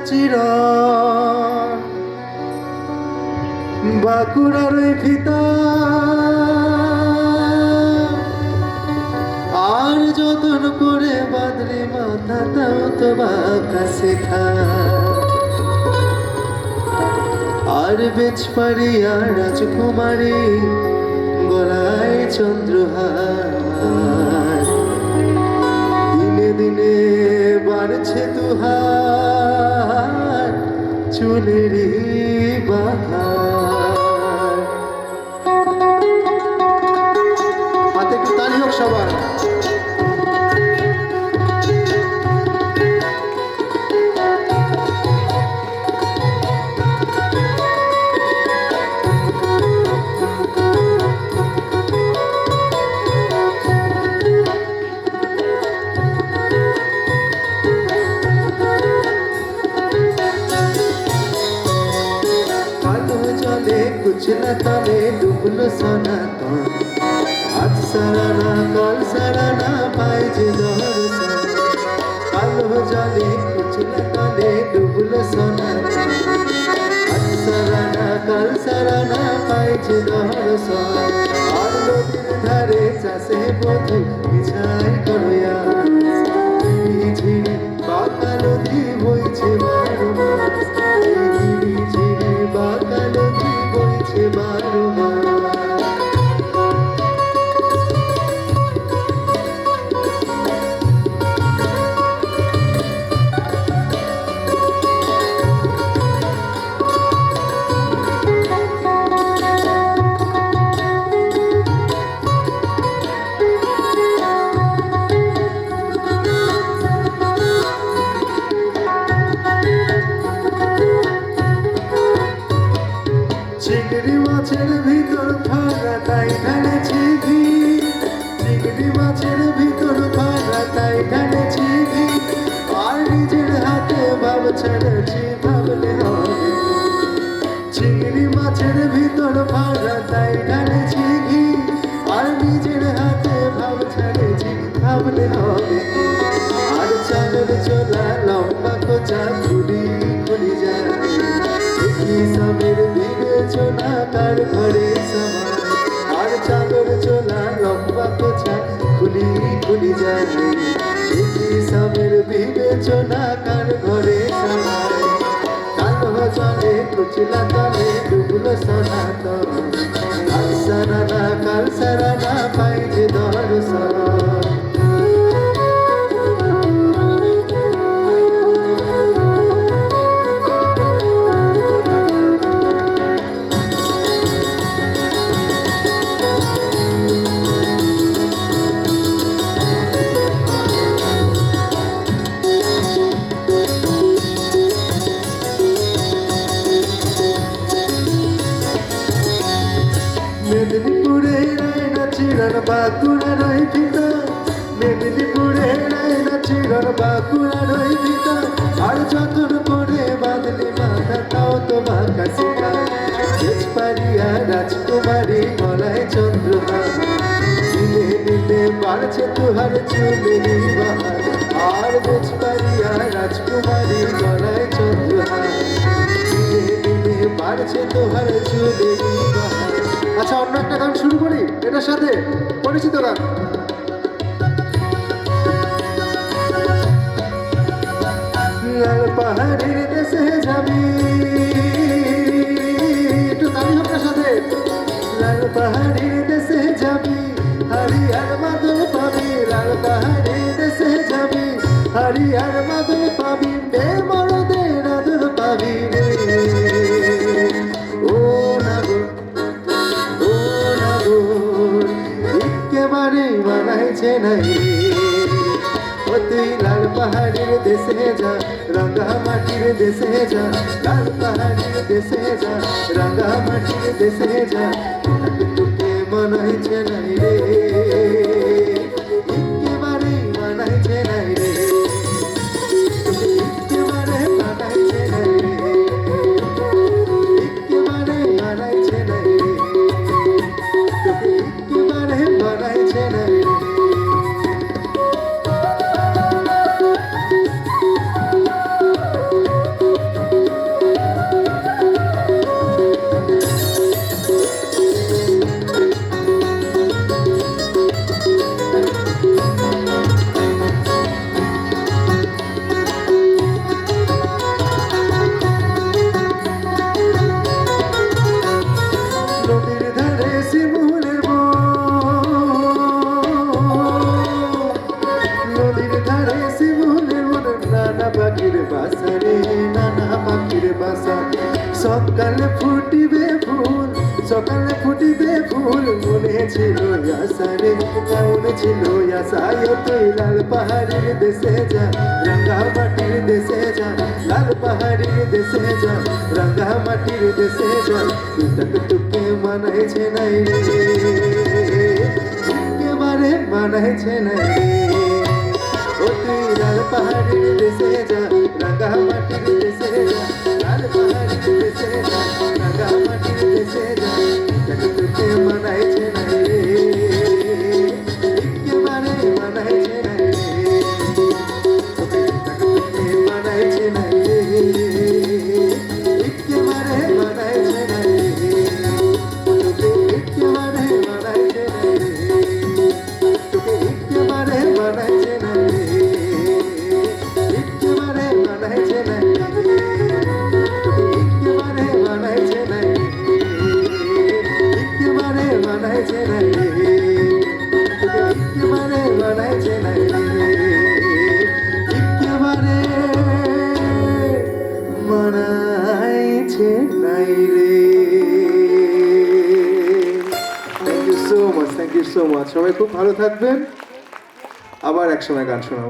চিরন বাঁকুড়ার ওই ফিতা আর যতন করে বাঁধলি মাথাটাও তো বাঁকা শেখা আর বেচপাড়িয়া রাজকুমারী গলায় চন্দ্রহার দিনে দিনে বাড়ছে তুহার চুলেরই বাহার। হাতে একটু তালি হোক সবার। कुचला तले डुबलो सनातन आज सराना कल सराना पाइजे दर्शन कालो जले कुचला तले डुबलो सनातन आज सराना कल सराना पाइजे दर्शन और नदीर धारे चाषे बधु बिछाई करया झिरी बाका नदी বইছে বারো মাস ঝিরি ঝিরি বাকা নদী বইছে বারো মাস। চিংড়ি মাছের ভিতর ফাঁকা তাই ঢালেছি ঘি চিংড়ি মাছের ভিতর ফাঁকা তাই ঢালেছি ঘি আর নিজের হাতে ভাব ছেড়েছি ভাবলে হবে চিংড়ি মাছের ভিতর ফাঁকা তাই ঢালেছি ঘি আর নিজের হাতে ভাব ছেড়েছি ভাবলে হবে আর চালের চোলা লম্বা কোচা খুলি খুলি যায় সবের বিবেচনা কার ঘরে সমান আর চাদর চোলা লম্বা কোচা খুলি খুলি যায় সবের বিবেচনা কার ঘরে সমান কালো জলে কুচলা তলে ডুবলো সনাতন আজ সারানা কাল সারানা পাইছে দর্শন। মেদিনীপুরে রায়না চিরন বাঁকুড়ার ওই ফিতা মেদিনীপুরে রায়না চিরন বাঁকুড়ার ওই ফিতা আর যতন করে বাঁধলি মাথা তাও তো বাঁকা শেখা বেচপাড়িয়া রাজকুমারী গলায় চন্দ্রহার দিনে দিনে বাড়ছে তুহার চুলেরই বাহার আর বেচপাড়িয়া রাজকুমারী গলায় চন্দ্রহার দিনে দিনে বাড়ছে তুহার চুলেরই বাহার। আচ্ছা অন্য একটা গান শুরু করি এটার সাথে পরিচিত গান। লাল পাহাড়ের দেশে যাবি একটু তালি আপনার সাথে লাল পাহাড়ের দেশে যাবি হরিয়ার মাদল পাবি লাল পাহাড়ের দেশে যাবি হরিয়ার মাদল পাবি বে মরদের আদর পাবি রে ও নাগর একেবারে বানাইছে নাই ও তুই লাল পাহাড়ের দেশে যা রঙা মাটির দেশে যা লাল পাহাড়ের দেশে যা রঙা মাটির দেশে যা তোকে বানাইছে নাই রে একেবারে বানাইছে নাই রে একেবারে বানাইছে নাই রে একেবারে বানাইছে নাই রে একেবারে বানাইছে নাই রে। আশা রে নানা পাখির বাসা সকালে ফুটিবে ফুল সকালে ফুটিবে ফুল মনে ছিল আশা রে মনে ছিল আশা তুই লাল পাহাড়ির দেশে যা রাঙা মাটির দেশে যা লাল পাহাড়ির দেশে যা রাঙা মাটির দেশে যা তোকে মানাইছে নাই রে একেবারে মানাইছে নাই রে ও তুই লাল পাহাড়ির দেশে যা রাঙা মাটির দেশে যা লাল পাহাড়ির দেশে যা রাঙা মাটির দেশে যা তোকে মানাইছে নাই রে একেবারে মানাইছে নাই রে তোকে মানাইছে নাই রে একেবারে মানাইছে নাই রে তোকে একেবারে মানাইছে নাই রে তোকে একেবারে মানাইছে নাই রে একেবারে মানাইছে নাই রে তোকে একেবারে মানাইছে নাই রে একেবারে মানাইছে নাই রে তোকে একেবারে মানাইছে নাই রে একেবারে মানাইছে নাই রে থ্যাংক ইউ সো মাচ সবাই খুব ভালো থাকবেন আবার একসময় গান শোনাবো